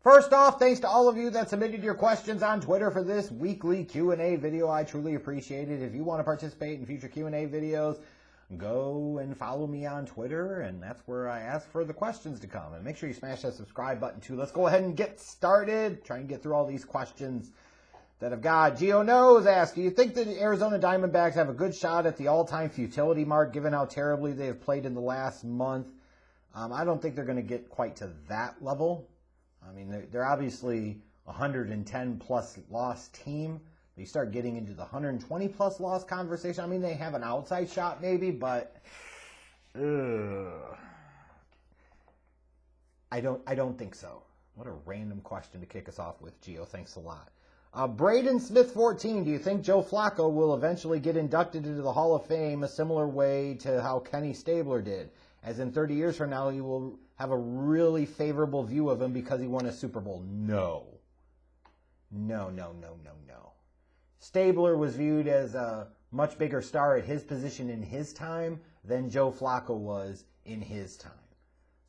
First off, thanks to all of you that submitted your questions on Twitter for this weekly Q&A video. I truly appreciate it. If you want to participate in future Q&A videos, go and follow me on Twitter, and that's where I ask for the questions to come. And make sure you smash that subscribe button too. Let's go ahead and get started. Try and get through all these questions that I've got. Gio Knows asked, do you think that the Arizona Diamondbacks have a good shot at the all-time futility mark, given how terribly they have played in the last month? I don't think they're going to get quite to that level. I mean, they're obviously a 110-plus loss team. You start getting into the 120-plus loss conversation. I mean, they have an outside shot maybe, but I don't think so. What a random question to kick us off with, Gio. Thanks a lot. Braden Smith 14, do you think Joe Flacco will eventually get inducted into the Hall of Fame a similar way to how Kenny Stabler did? As in 30 years from now, you will have a really favorable view of him because he won a Super Bowl. No. No. Stabler was viewed as a much bigger star at his position in his time than Joe Flacco was in his time.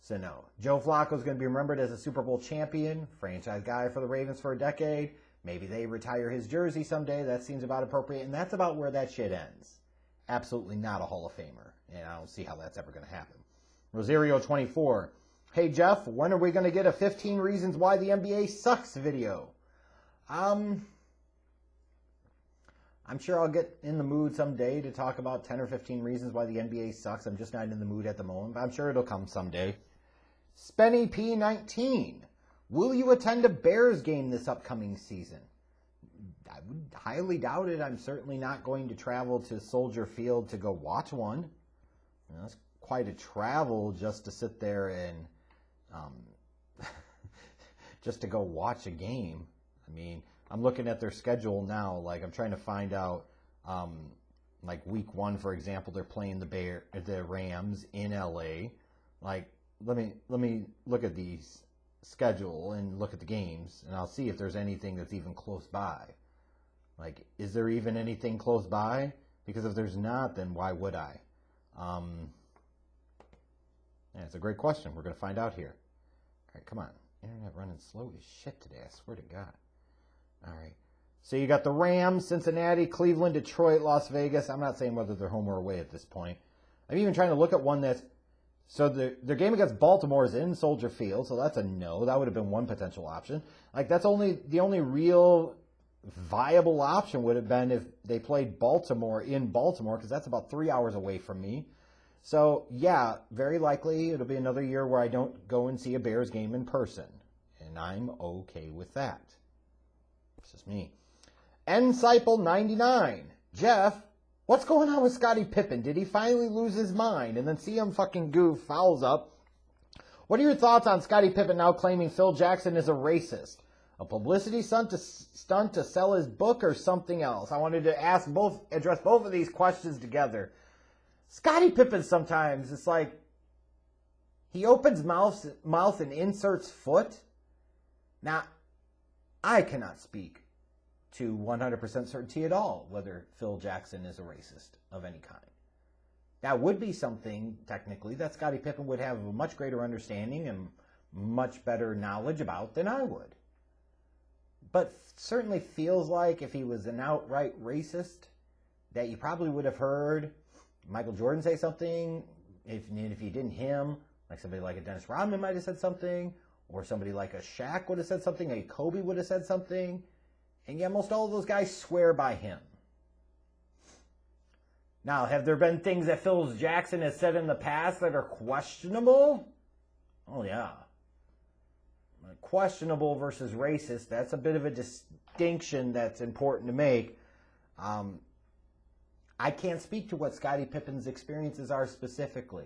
So no. Joe Flacco is going to be remembered as a Super Bowl champion, franchise guy for the Ravens for a decade. Maybe they retire his jersey someday. That seems about appropriate. And that's about where that shit ends. Absolutely not a Hall of Famer. And I don't see how that's ever going to happen. Rosario 24. Hey, Jeff, when are we going to get a 15 Reasons Why the NBA Sucks video? I'm sure I'll get in the mood someday to talk about 10 or 15 reasons why the NBA sucks. I'm just not in the mood at the moment, but I'm sure it'll come someday. Spenny P19. Will you attend a Bears game this upcoming season? I would highly doubt it. I'm certainly not going to travel to Soldier Field to go watch one. You know, that's quite a travel just to sit there and just to go watch a game. I mean, I'm looking at their schedule now. Like, I'm trying to find out, like week 1, for example, they're playing the Rams in LA. Like, let me look at the schedule and look at the games, and I'll see if there's anything that's even close by. Like, is there even anything close by? Because if there's not, then why would I? Yeah, it's a great question. We're going to find out here. All right, come on. Internet running slow as shit today, I swear to God. All right. So you got the Rams, Cincinnati, Cleveland, Detroit, Las Vegas. I'm not saying whether they're home or away at this point. I'm even trying to look at one that's... So their game against Baltimore is in Soldier Field, so that's a no. That would have been one potential option. Like, that's the only real viable option would have been if they played Baltimore in Baltimore, because that's about 3 hours away from me. So, yeah, very likely it'll be another year where I don't go and see a Bears game in person. And I'm okay with that. It's just me. Nsipel99. Jeff, what's going on with Scottie Pippen? Did he finally lose his mind? And then CM fucking Goof fouls up. What are your thoughts on Scottie Pippen now claiming Phil Jackson is a racist? A publicity stunt to sell his book or something else? I wanted to address both of these questions together. Scottie Pippen sometimes, it's like, he opens mouth and inserts foot. Now, I cannot speak to 100% certainty at all whether Phil Jackson is a racist of any kind. That would be something, technically, that Scottie Pippen would have a much greater understanding and much better knowledge about than I would. But certainly feels like if he was an outright racist, that you probably would have heard Michael Jordan say something. If he didn't him, like somebody like a Dennis Rodman might have said something, or somebody like a Shaq would have said something, a Kobe would have said something. And yet most all of those guys swear by him. Now, have there been things that Phil Jackson has said in the past that are questionable? Oh, yeah. Questionable versus racist, that's a bit of a distinction that's important to make. I can't speak to what Scottie Pippen's experiences are specifically.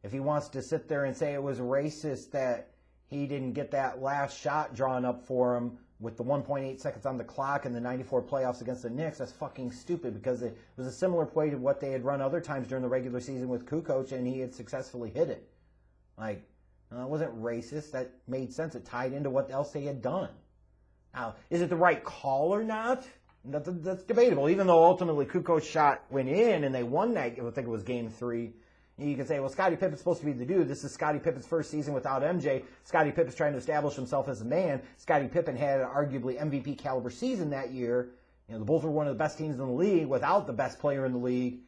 If he wants to sit there and say it was racist that he didn't get that last shot drawn up for him with the 1.8 seconds on the clock in the 94 playoffs against the Knicks, that's fucking stupid, because it was a similar play to what they had run other times during the regular season with Kukoc, and he had successfully hit it. Like, it wasn't racist. That made sense. It tied into what else they had done. Now, is it the right call or not? That's debatable. Even though ultimately Kukoc's shot went in and they won that, I think it was Game 3 You can say, well, Scottie Pippen's supposed to be the dude. This is Scottie Pippen's first season without MJ. Scottie Pippen's trying to establish himself as a man. Scottie Pippen had an arguably MVP caliber season that year. You know, the Bulls were one of the best teams in the league without the best player in the league.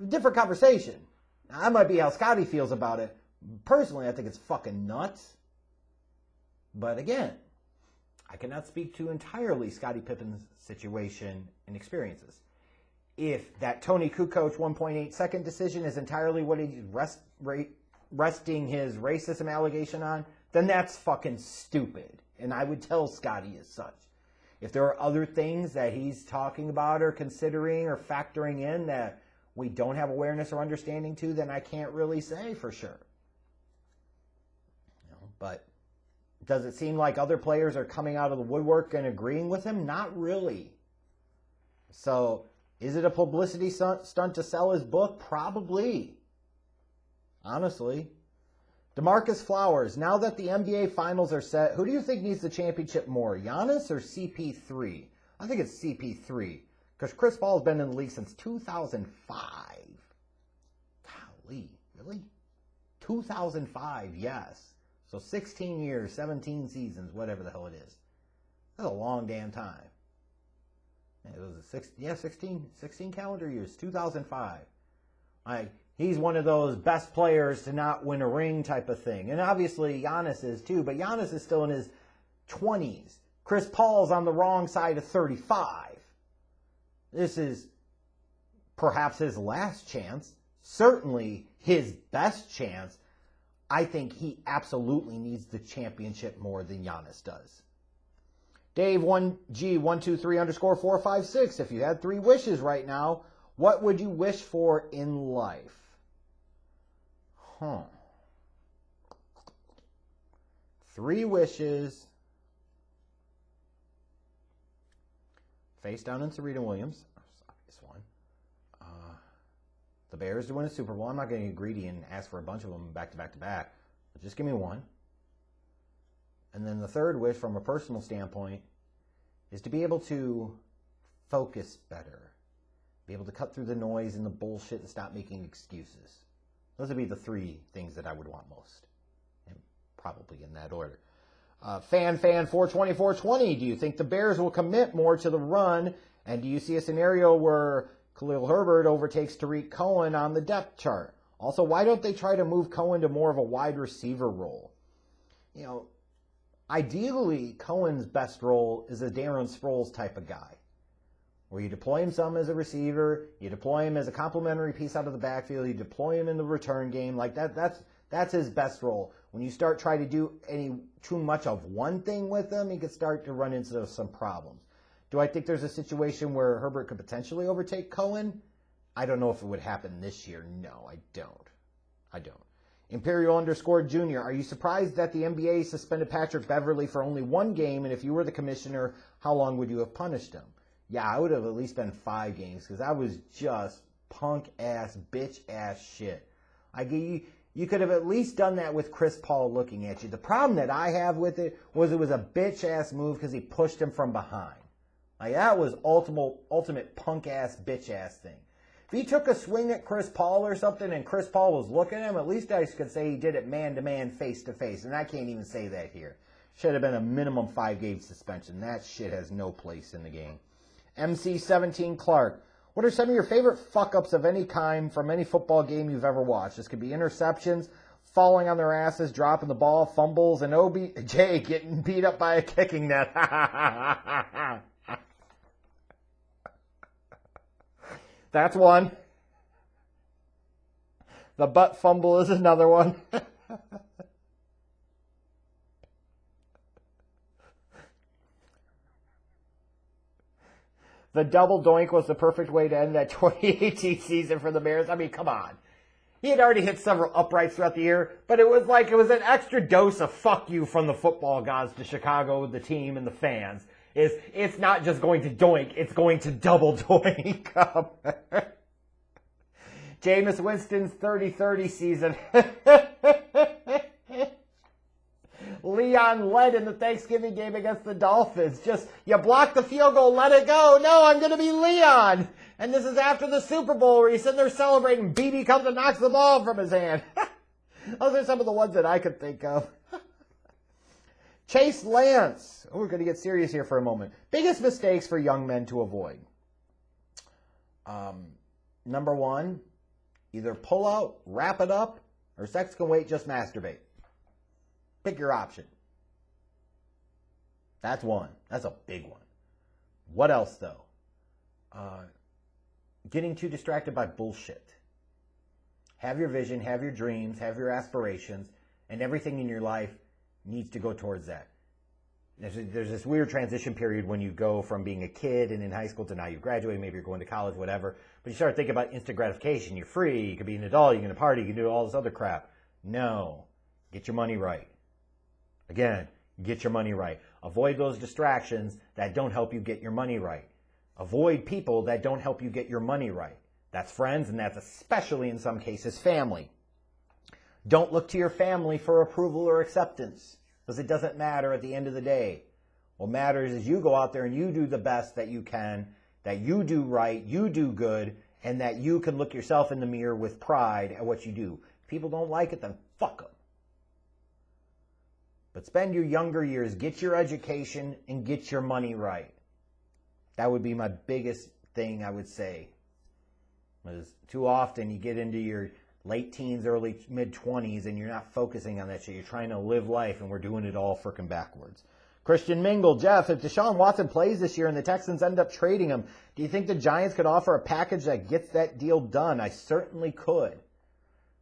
Different conversation. Now, that might be how Scottie feels about it. Personally, I think it's fucking nuts. But again, I cannot speak to entirely Scottie Pippen's situation and experiences. If that Tony Kukoc 1.8 second decision is entirely what he's resting his racism allegation on, then that's fucking stupid. And I would tell Scottie as such. If there are other things that he's talking about or considering or factoring in that we don't have awareness or understanding to, then I can't really say for sure. You know, but does it seem like other players are coming out of the woodwork and agreeing with him? Not really. So, is it a publicity stunt to sell his book? Probably. Honestly. DeMarcus Flowers, now that the NBA Finals are set, who do you think needs the championship more, Giannis or CP3? I think it's CP3, because Chris Paul's been in the league since 2005. Golly, really? 2005, yes. So 16 years, 17 seasons, whatever the hell it is. That's a long damn time. It was 16 calendar years, 2005. He's one of those best players to not win a ring type of thing. And obviously Giannis is too, but Giannis is still in his 20s. Chris Paul's on the wrong side of 35. This is perhaps his last chance, certainly his best chance. I think he absolutely needs the championship more than Giannis does. Dave 1G123_456. If you had 3 wishes right now, what would you wish for in life? 3 wishes. Face down in Serena Williams. Obvious one. The Bears to win a Super Bowl. I'm not going to get greedy and ask for a bunch of them back to back to back. But just give me one. And then the third wish, from a personal standpoint, is to be able to focus better. Be able to cut through the noise and the bullshit and stop making excuses. Those would be the 3 things that I would want most. And probably in that order. Fan420, do you think the Bears will commit more to the run? And do you see a scenario where Khalil Herbert overtakes Tariq Cohen on the depth chart? Also, why don't they try to move Cohen to more of a wide receiver role? You know, ideally, Cohen's best role is a Darren Sproles type of guy, where you deploy him some as a receiver, you deploy him as a complementary piece out of the backfield, you deploy him in the return game. Like that's his best role. When you start trying to do too much of one thing with him, he could start to run into some problems. Do I think there's a situation where Herbert could potentially overtake Cohen? I don't know if it would happen this year. No, I don't. Imperial_Junior, are you surprised that the NBA suspended Patrick Beverley for only 1 game? And if you were the commissioner, how long would you have punished him? Yeah, I would have at least been 5 games, because that was just punk-ass, bitch-ass shit. You could have at least done that with Chris Paul looking at you. The problem that I have with it was a bitch-ass move because he pushed him from behind. Like, that was ultimate punk-ass, bitch-ass thing. If he took a swing at Chris Paul or something and Chris Paul was looking at him, at least I could say he did it man-to-man, face-to-face. And I can't even say that here. Should have been a minimum 5-game suspension. That shit has no place in the game. MC17 Clark, what are some of your favorite fuck-ups of any kind from any football game you've ever watched? This could be interceptions, falling on their asses, dropping the ball, fumbles, and OBJ getting beat up by a kicking net. That's one. The butt fumble is another one. The double doink was the perfect way to end that 2018 season for the Bears. I mean, come on. He had already hit several uprights throughout the year, but it was an extra dose of fuck you from the football gods to Chicago, the team, and the fans. It's not just going to doink, it's going to double doink. Jameis Winston's 30-30 season. Leon led in the Thanksgiving game against the Dolphins. Just, you block the field goal, let it go. No, I'm going to be Leon. And this is after the Super Bowl where he's sitting there celebrating. BB comes and knocks the ball from his hand. Those are some of the ones that I could think of. Chase Lance. Oh, we're going to get serious here for a moment. Biggest mistakes for young men to avoid. Number one, either pull out, wrap it up, or sex can wait, just masturbate. Pick your option. That's one. That's a big one. What else, though? Getting too distracted by bullshit. Have your vision, have your dreams, have your aspirations, and everything in your life needs to go towards that. There's this weird transition period when you go from being a kid and in high school to now you've graduated, maybe you're going to college, whatever. But you start thinking about instant gratification. You're free. You can be an adult. You can party. You can do all this other crap. No. Get your money right. Again, get your money right. Avoid those distractions that don't help you get your money right. Avoid people that don't help you get your money right. That's friends, and that's especially in some cases family. Don't look to your family for approval or acceptance, because it doesn't matter at the end of the day. What matters is you go out there and you do the best that you can, that you do right, you do good, and that you can look yourself in the mirror with pride at what you do. If people don't like it, then fuck them. But spend your younger years, get your education, and get your money right. That would be my biggest thing I would say. Because too often you get into your late teens, early mid-20s, and you're not focusing on that shit. You're trying to live life, and we're doing it all frickin' backwards. Christian Mingle, Jeff, if Deshaun Watson plays this year and the Texans end up trading him, do you think the Giants could offer a package that gets that deal done? I certainly could.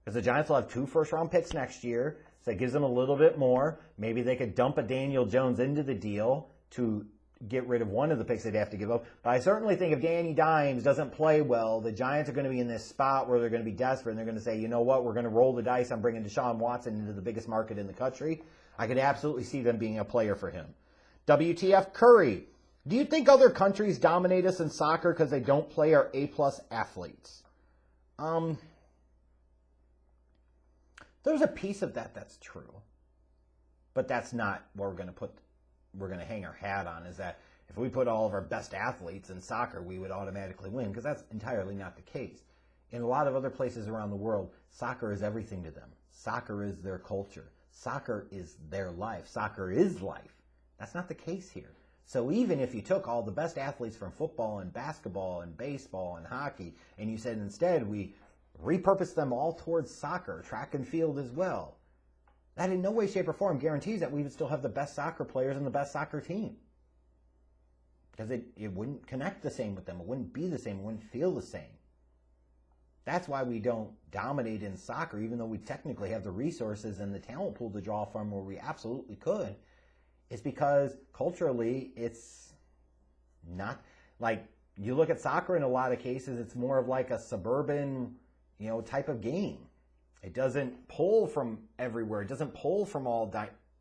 Because the Giants will have 2 first-round picks next year, so it gives them a little bit more. Maybe they could dump a Daniel Jones into the deal to get rid of one of the picks they'd have to give up. But I certainly think if Danny Dimes doesn't play well, the Giants are going to be in this spot where they're going to be desperate, and they're going to say, you know what, we're going to roll the dice on bringing Deshaun Watson into the biggest market in the country. I could absolutely see them being a player for him. WTF Curry, do you think other countries dominate us in soccer because they don't play our A-plus athletes? There's a piece of that that's true. But that's not what we're going to hang our hat on, is that if we put all of our best athletes in soccer, we would automatically win, because that's entirely not the case. In a lot of other places around the world, soccer is everything to them. Soccer is their culture. Soccer is their life. Soccer is life. That's not the case here. So even if you took all the best athletes from football and basketball and baseball and hockey, and you said instead we repurpose them all towards soccer, track and field as well, that in no way, shape, or form guarantees that we would still have the best soccer players and the best soccer team. Because it wouldn't connect the same with them. It wouldn't be the same. It wouldn't feel the same. That's why we don't dominate in soccer, even though we technically have the resources and the talent pool to draw from where we absolutely could. It's because culturally, it's not like, you look at soccer in a lot of cases, it's more of like a suburban, type of game. It doesn't pull from everywhere. It doesn't pull from all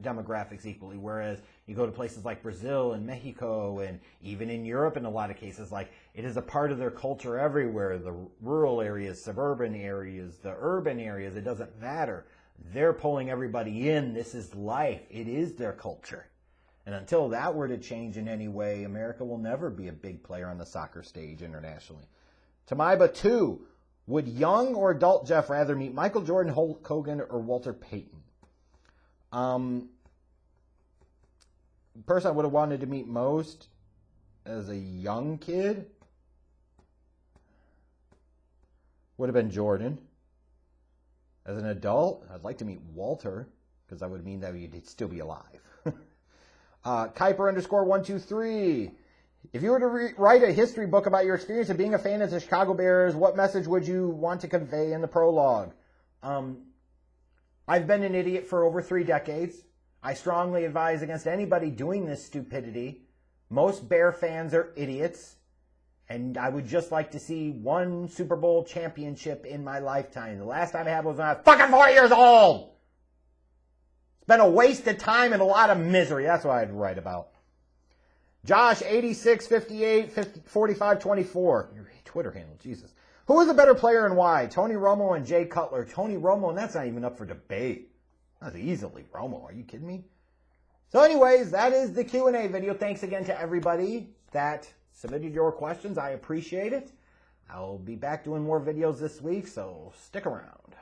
demographics equally, whereas you go to places like Brazil and Mexico and even in Europe in a lot of cases, like, it is a part of their culture everywhere. The rural areas, suburban areas, the urban areas, it doesn't matter. They're pulling everybody in. This is life. It is their culture. And until that were to change in any way, America will never be a big player on the soccer stage internationally. Tamaiba 2. Would young or adult Jeff rather meet Michael Jordan, Hulk Hogan, or Walter Payton? The person I would have wanted to meet most as a young kid would have been Jordan. As an adult, I'd like to meet Walter, because that would mean that he'd still be alive. Kuiper _123. If you were to write a history book about your experience of being a fan of the Chicago Bears, what message would you want to convey in the prologue? I've been an idiot for over 3 decades. I strongly advise against anybody doing this stupidity. Most Bear fans are idiots. And I would just like to see 1 Super Bowl championship in my lifetime. The last time I had was when I was fucking 4 years old. It's been a waste of time and a lot of misery. That's what I'd write about. Josh, 8658 4524. Your Twitter handle, Jesus. Who is a better player and why? Tony Romo and Jay Cutler. Tony Romo, and that's not even up for debate. That's easily Romo. Are you kidding me? So anyways, that is the Q&A video. Thanks again to everybody that submitted your questions. I appreciate it. I'll be back doing more videos this week, so stick around.